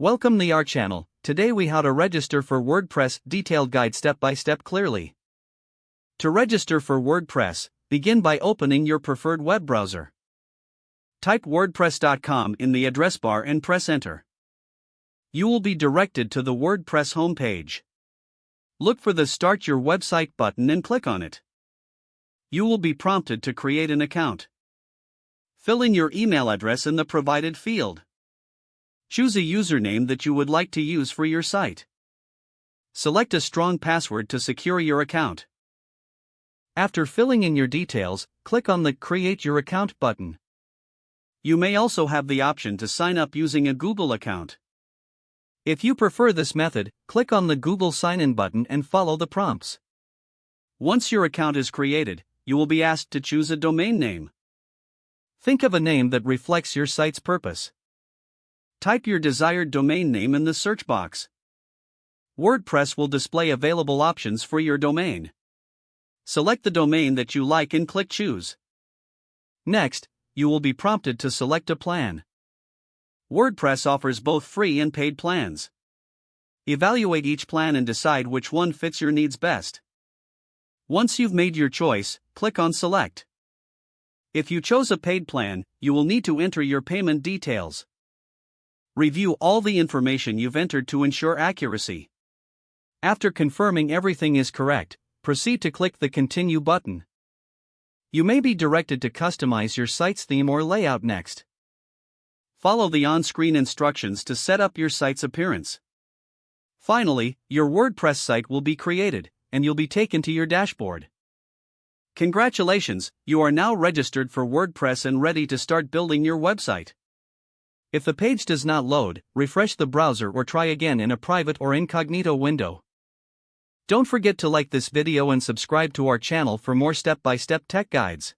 Welcome to our channel. Today we how to register for WordPress detailed guide step by step clearly. To register for WordPress, begin by opening your preferred web browser. Type wordpress.com in the address bar and press enter. You will be directed to the WordPress homepage. Look for the Start Your Website button and click on it. You will be prompted to create an account. Fill in your email address in the provided field. Choose a username that you would like to use for your site. Select a strong password to secure your account. After filling in your details, click on the Create Your Account button. You may also have the option to sign up using a Google account. If you prefer this method, click on the Google Sign-in button and follow the prompts. Once your account is created, you will be asked to choose a domain name. Think of a name that reflects your site's purpose. Type your desired domain name in the search box. WordPress will display available options for your domain. Select the domain that you like and click Choose. Next, you will be prompted to select a plan. WordPress offers both free and paid plans. Evaluate each plan and decide which one fits your needs best. Once you've made your choice, click on Select. If you chose a paid plan, you will need to enter your payment details. Review all the information you've entered to ensure accuracy. After confirming everything is correct, proceed to click the Continue button. You may be directed to customize your site's theme or layout next. Follow the on-screen instructions to set up your site's appearance. Finally, your WordPress site will be created, and you'll be taken to your dashboard. Congratulations, you are now registered for WordPress and ready to start building your website. If the page does not load, refresh the browser or try again in a private or incognito window. Don't forget to like this video and subscribe to our channel for more step-by-step tech guides.